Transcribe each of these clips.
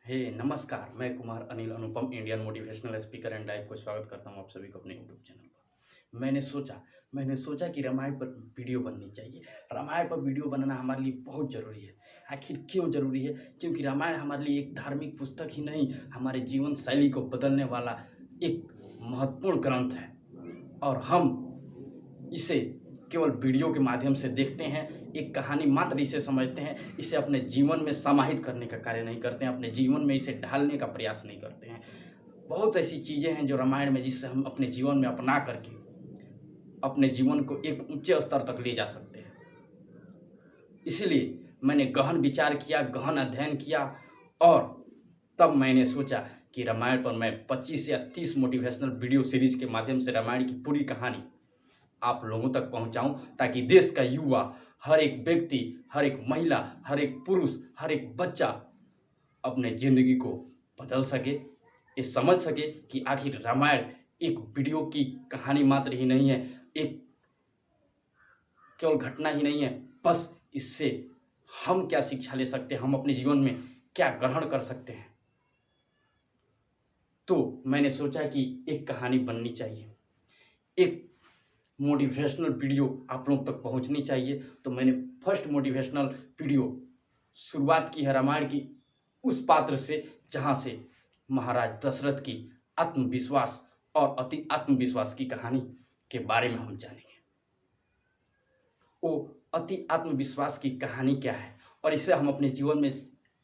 हे नमस्कार, मैं Kumar Anil Anupam Indian motivational speaker and live को स्वागत करता हूं आप सभी को अपने यूट्यूब चैनल पर। मैंने सोचा कि रामायण पर वीडियो बननी चाहिए। रामायण पर वीडियो बनाना हमारे लिए बहुत ज़रूरी है। आखिर क्यों ज़रूरी है? क्योंकि रामायण हमारे लिए एक धार्मिक पुस्तक ही नहीं, हमारे जीवन शैली को बदलने वाला एक महत्वपूर्ण ग्रंथ है। और हम इसे केवल वीडियो के माध्यम से देखते हैं, एक कहानी मात्र इसे समझते हैं, इसे अपने जीवन में समाहित करने का कार्य नहीं करते हैं, अपने जीवन में इसे ढालने का प्रयास नहीं करते हैं। बहुत ऐसी चीज़ें हैं जो रामायण में, जिससे हम अपने जीवन में अपना करके अपने जीवन को एक ऊंचे स्तर तक ले जा सकते हैं। इसीलिए मैंने गहन विचार किया, गहन अध्ययन किया और तब मैंने सोचा कि रामायण पर मैं 25 या 30 मोटिवेशनल वीडियो सीरीज के माध्यम से रामायण की पूरी कहानी आप लोगों तक पहुंचाऊं, ताकि देश का युवा, हर एक व्यक्ति, हर एक महिला, हर एक पुरुष, हर एक बच्चा अपने ज़िंदगी को बदल सके, ये समझ सके कि आखिर रामायण एक वीडियो की कहानी मात्र ही नहीं है, एक केवल घटना ही नहीं है। बस इससे हम क्या शिक्षा ले सकते हैं, हम अपने जीवन में क्या ग्रहण कर सकते हैं। तो मैंने सोचा कि एक कहानी बननी चाहिए, एक मोटिवेशनल वीडियो आप लोग तक पहुंचनी चाहिए। तो मैंने फर्स्ट मोटिवेशनल वीडियो शुरुआत की है रामायण की उस पात्र से जहां से महाराज दशरथ की आत्मविश्वास और अति आत्मविश्वास की कहानी के बारे में हम जानेंगे। वो अति आत्मविश्वास की कहानी क्या है और इसे हम अपने जीवन में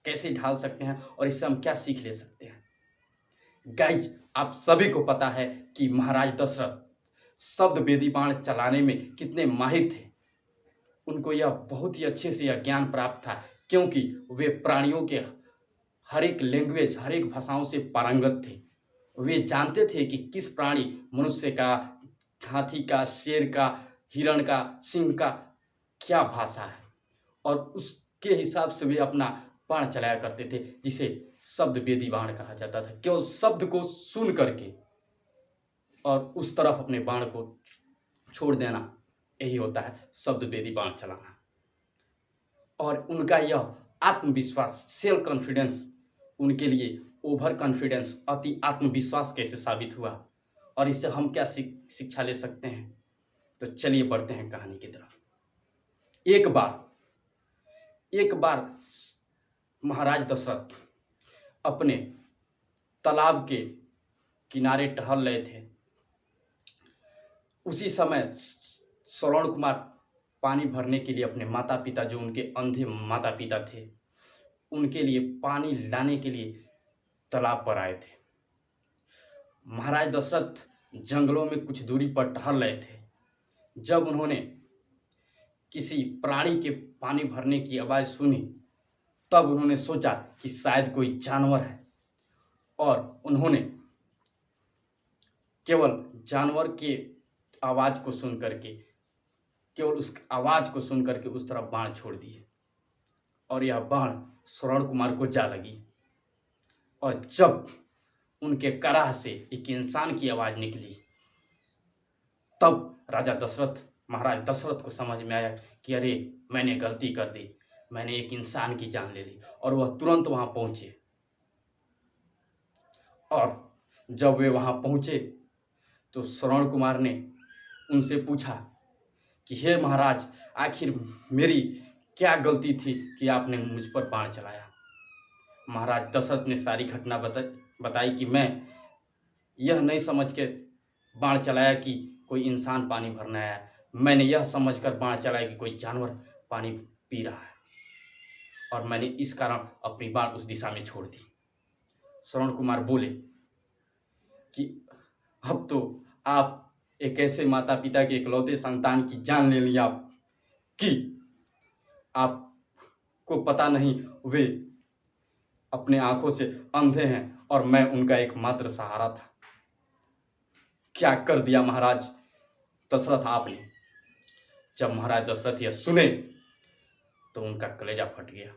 कैसे ढाल सकते हैं और इससे हम क्या सीख ले सकते हैं। गाइज, आप सभी को पता है कि महाराज दशरथ शब्द वेदी बाण चलाने में कितने माहिर थे। उनको यह बहुत ही अच्छे से यह ज्ञान प्राप्त था, क्योंकि वे प्राणियों के हर एक लैंग्वेज, हर एक भाषाओं से पारंगत थे। वे जानते थे कि किस प्राणी, मनुष्य का, हाथी का, शेर का, हिरण का, सिंह का क्या भाषा है, और उसके हिसाब से वे अपना बाण चलाया करते थे, जिसे शब्द वेदी बाण कहा जाता था। केवल शब्द को सुन करके और उस तरफ अपने बाण को छोड़ देना, यही होता है शब्द वेदी बाण चलाना। और उनका यह आत्मविश्वास, सेल्फ कॉन्फिडेंस, उनके लिए ओवर कॉन्फिडेंस, अति आत्मविश्वास कैसे साबित हुआ और इससे हम क्या शिक्षा ले सकते हैं। तो चलिए बढ़ते हैं कहानी की तरफ। एक बार महाराज दशरथ अपने तालाब के किनारे टहल रहे थे। उसी समय श्रवण कुमार पानी भरने के लिए अपने माता पिता, जो उनके अंधे माता पिता थे, उनके लिए पानी लाने के लिए तालाब पर आए थे। महाराज दशरथ जंगलों में कुछ दूरी पर टहल रहे थे। जब उन्होंने किसी प्राणी के पानी भरने की आवाज़ सुनी, तब उन्होंने सोचा कि शायद कोई जानवर है, और उन्होंने केवल जानवर के आवाज़ को सुन करके, केवल उस आवाज़ को सुन करके उस तरफ बाण छोड़ दिए, और यह बाण श्रवण कुमार को जा लगी। और जब उनके कराह से एक इंसान की आवाज़ निकली, तब महाराज दशरथ को समझ में आया कि अरे, मैंने गलती कर दी, मैंने एक इंसान की जान ले ली। और वह तुरंत वहाँ पहुँचे, और जब वे वहाँ पहुँचे तो श्रवण कुमार ने उनसे पूछा कि हे महाराज, आखिर मेरी क्या गलती थी कि आपने मुझ पर बाण चलाया। महाराज दशरथ ने सारी घटना बताई कि मैं यह नहीं समझ के बाण चलाया कि कोई इंसान पानी भरने आया, मैंने यह समझकर बाण चलाया कि कोई जानवर पानी पी रहा है, और मैंने इस कारण अपनी बाण उस दिशा में छोड़ दी। श्रवण कुमार बोले कि अब तो आप एक ऐसे माता पिता के इकलौते संतान की जान ले लिया कि आपको पता नहीं वे अपने आंखों से अंधे हैं, और मैं उनका एकमात्र सहारा था। क्या कर दिया महाराज दशरथ आपने। जब महाराज दशरथ यह सुने तो उनका कलेजा फट गया,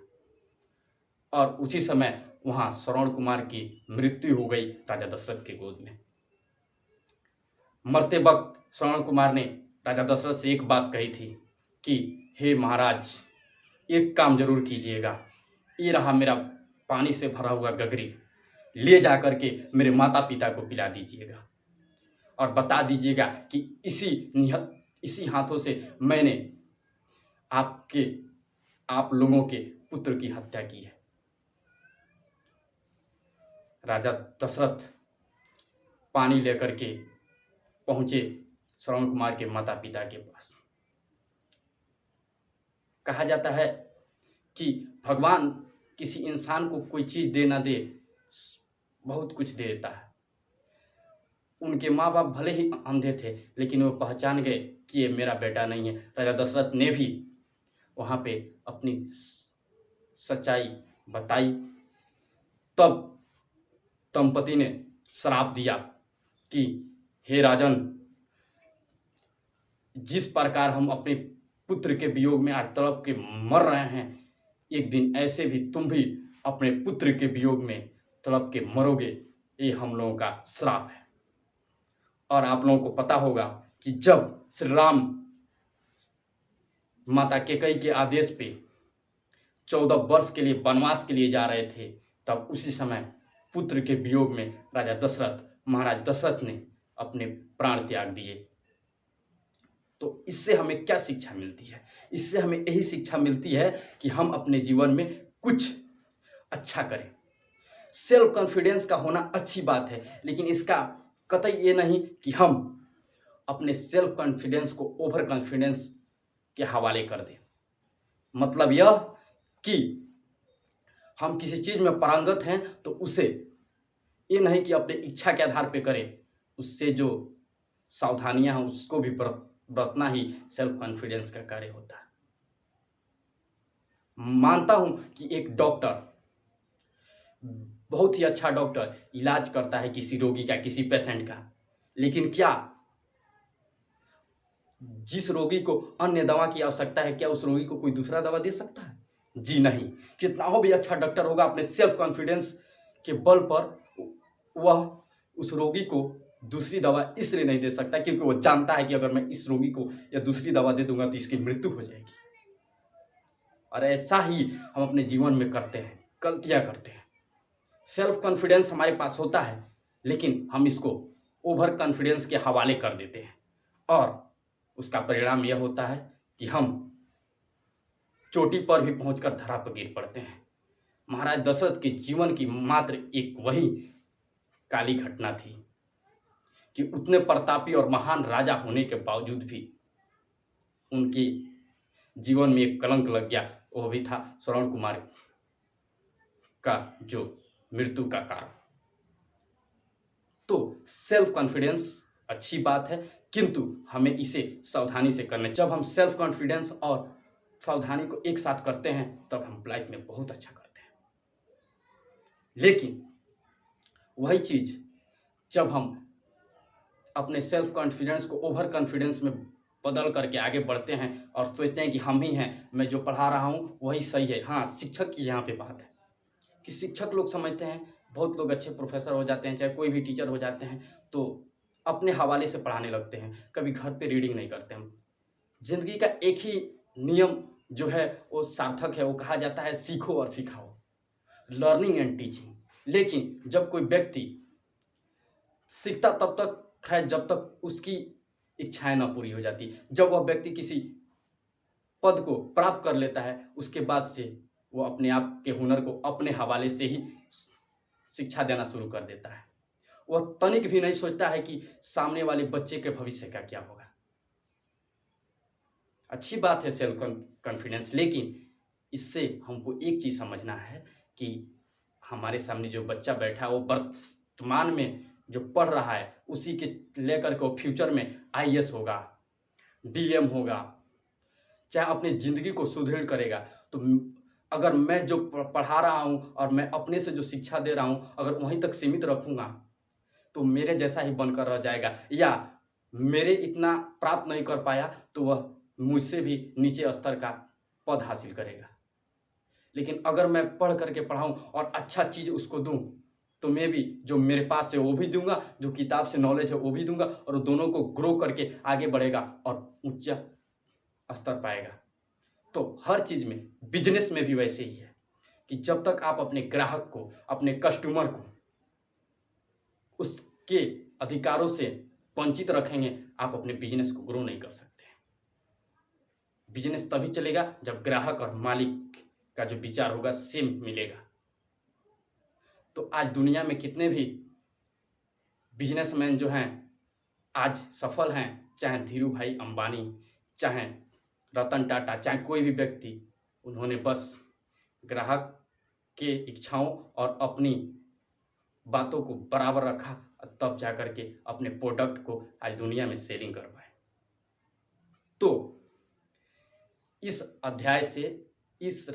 और उसी समय वहां श्रवण कुमार की मृत्यु हो गई राजा दशरथ के गोद में। मरते वक्त श्रवण कुमार ने राजा दशरथ से एक बात कही थी कि हे महाराज, एक काम जरूर कीजिएगा, ये रहा मेरा पानी से भरा हुआ गगरी ले जा कर के मेरे माता पिता को पिला दीजिएगा और बता दीजिएगा कि इसी हाथों से मैंने आप लोगों के पुत्र की हत्या की है। राजा दशरथ पानी लेकर के पहुंचे श्रवण कुमार के माता पिता के पास। कहा जाता है कि भगवान किसी इंसान को कोई चीज दे ना दे, बहुत कुछ दे देता है। उनके माँ बाप भले ही अंधे थे, लेकिन वो पहचान गए कि ये मेरा बेटा नहीं है। राजा दशरथ ने भी वहाँ पे अपनी सच्चाई बताई। तब दंपति ने श्राप दिया कि हे राजन, जिस प्रकार हम अपने पुत्र के वियोग में आज तड़प के मर रहे हैं, एक दिन ऐसे भी तुम भी अपने पुत्र के वियोग में तड़प के मरोगे। ये हम लोगों का श्राप है। और आप लोगों को पता होगा कि जब श्री राम माता कैकेयी के आदेश पे 14 वर्ष के लिए वनवास के लिए जा रहे थे, तब उसी समय पुत्र के वियोग में राजा दशरथ, महाराज दशरथ ने अपने प्राण त्याग दिए। तो इससे हमें क्या शिक्षा मिलती है? इससे हमें यही शिक्षा मिलती है कि हम अपने जीवन में कुछ अच्छा करें। सेल्फ कॉन्फिडेंस का होना अच्छी बात है, लेकिन इसका कतई ये नहीं कि हम अपने सेल्फ कॉन्फिडेंस को ओवर कॉन्फिडेंस के हवाले कर दें। मतलब यह कि हम किसी चीज़ में पारंगत हैं तो उसे ये नहीं कि अपने इच्छा के आधार पे करें, उससे जो सावधानियां हैं उसको भी बरतना ही सेल्फ कॉन्फिडेंस का कार्य होता है। मानता हूं कि एक डॉक्टर, बहुत ही अच्छा डॉक्टर इलाज करता है किसी रोगी का, किसी पेशेंट का, लेकिन क्या जिस रोगी को अन्य दवा की आवश्यकता है, क्या उस रोगी को कोई दूसरा दवा दे सकता है? जी नहीं। कितना हो भी अच्छा डॉक्टर होगा, अपने सेल्फ कॉन्फिडेंस के बल पर वह उस रोगी को दूसरी दवा इसलिए नहीं दे सकता क्योंकि वो जानता है कि अगर मैं इस रोगी को या दूसरी दवा दे दूंगा तो इसकी मृत्यु हो जाएगी। और ऐसा ही हम अपने जीवन में करते हैं, गलतियां करते हैं। सेल्फ कॉन्फिडेंस हमारे पास होता है, लेकिन हम इसको ओवर कॉन्फिडेंस के हवाले कर देते हैं और उसका परिणाम यह होता है कि हम चोटी पर भी पहुंचकर धरा पर गिर पड़ते हैं। महाराज दशरथ के जीवन की मात्र एक वही काली घटना थी कि उतने प्रतापी और महान राजा होने के बावजूद भी उनके जीवन में एक कलंक लग गया। वो भी था श्रवण कुमार का जो मृत्यु का कारण। तो सेल्फ कॉन्फिडेंस अच्छी बात है, किंतु हमें इसे सावधानी से करना। जब हम सेल्फ कॉन्फिडेंस और सावधानी को एक साथ करते हैं तब हम लाइफ में बहुत अच्छा करते हैं। लेकिन वही चीज जब हम अपने सेल्फ कॉन्फिडेंस को ओवर कॉन्फिडेंस में बदल करके आगे बढ़ते हैं और सोचते हैं कि हम ही हैं, मैं जो पढ़ा रहा हूँ वही सही है। हाँ, शिक्षक की यहाँ पे बात है कि शिक्षक लोग समझते हैं, बहुत लोग अच्छे प्रोफेसर हो जाते हैं, चाहे कोई भी टीचर हो जाते हैं, तो अपने हवाले से पढ़ाने लगते हैं, कभी घर पे रीडिंग नहीं करते हैं। जिंदगी का एक ही नियम जो है वो सार्थक है, वो कहा जाता है सीखो और सिखाओ, लर्निंग एंड टीचिंग। लेकिन जब कोई व्यक्ति सीखता तब तक है जब तक उसकी इच्छाएं ना पूरी हो जाती। जब वह व्यक्ति किसी पद को प्राप्त कर लेता है, उसके बाद से वो अपने आप के हुनर को अपने हवाले से ही शिक्षा देना शुरू कर देता है। वह तनिक भी नहीं सोचता है कि सामने वाले बच्चे के भविष्य का क्या होगा। अच्छी बात है सेल्फ कॉन्फिडेंस, लेकिन इससे हमको एक चीज समझना है कि हमारे सामने जो बच्चा बैठा है वो वर्तमान में जो पढ़ रहा है उसी के लेकर के वो फ्यूचर में IAS होगा, DM होगा, चाहे अपनी जिंदगी को सुदृढ़ करेगा। तो अगर मैं जो पढ़ा रहा हूँ और मैं अपने से जो शिक्षा दे रहा हूँ अगर वहीं तक सीमित रखूँगा तो मेरे जैसा ही बनकर रह जाएगा, या मेरे इतना प्राप्त नहीं कर पाया तो वह मुझसे भी नीचे स्तर का पद हासिल करेगा। लेकिन अगर मैं पढ़ करके पढ़ाऊँ और अच्छा चीज़ उसको दूँ तो मैं भी जो मेरे पास है वो भी दूंगा, जो किताब से नॉलेज है वो भी दूंगा, और दोनों को ग्रो करके आगे बढ़ेगा और ऊंचा स्तर पाएगा। तो हर चीज़ में, बिजनेस में भी वैसे ही है कि जब तक आप अपने ग्राहक को, अपने कस्टमर को उसके अधिकारों से वंचित रखेंगे, आप अपने बिजनेस को ग्रो नहीं कर सकते। बिजनेस तभी चलेगा जब ग्राहक और मालिक का जो विचार होगा सेम मिलेगा। तो आज दुनिया में कितने भी बिजनेसमैन जो हैं आज सफल हैं, चाहे धीरू भाई अंबानी, चाहे रतन टाटा, चाहे कोई भी व्यक्ति, उन्होंने बस ग्राहक के इच्छाओं और अपनी बातों को बराबर रखा, तब जाकर के अपने प्रोडक्ट को आज दुनिया में सेलिंग करवाए। तो इस अध्याय से, इस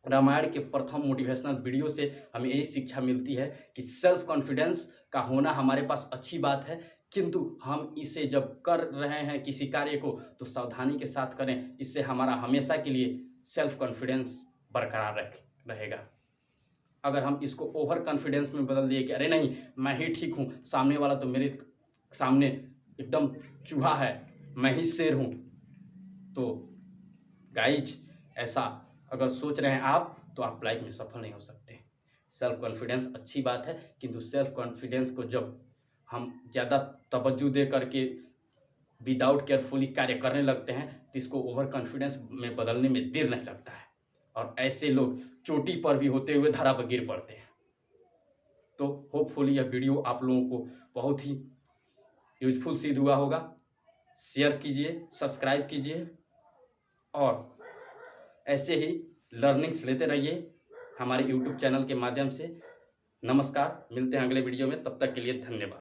रामायण के प्रथम मोटिवेशनल वीडियो से हमें यही शिक्षा मिलती है कि सेल्फ कॉन्फिडेंस का होना हमारे पास अच्छी बात है, किंतु हम इसे जब कर रहे हैं किसी कार्य को तो सावधानी के साथ करें। इससे हमारा हमेशा के लिए सेल्फ कॉन्फिडेंस बरकरार रहेगा। अगर हम इसको ओवर कॉन्फिडेंस में बदल दिए कि अरे नहीं मैं ही ठीक हूँ, सामने वाला तो मेरे सामने एकदम चूहा है, मैं ही शेर हूँ, तो गाइज ऐसा अगर सोच रहे हैं आप तो आप लाइफ में सफल नहीं हो सकते। सेल्फ कॉन्फिडेंस अच्छी बात है, किंतु सेल्फ कॉन्फिडेंस को जब हम ज़्यादा तवज्जो दे करके विदाउट केयरफुली कार्य करने लगते हैं तो इसको ओवर कॉन्फिडेंस में बदलने में देर नहीं लगता है, और ऐसे लोग चोटी पर भी होते हुए धरा पर गिर पड़ते हैं। तो होपफुली यह वीडियो आप लोगों को बहुत ही यूजफुल सिद्ध हुआ होगा। शेयर कीजिए, सब्सक्राइब कीजिए और ऐसे ही लर्निंग्स लेते रहिए हमारे YouTube चैनल के माध्यम से। नमस्कार, मिलते हैं अगले वीडियो में, तब तक के लिए धन्यवाद।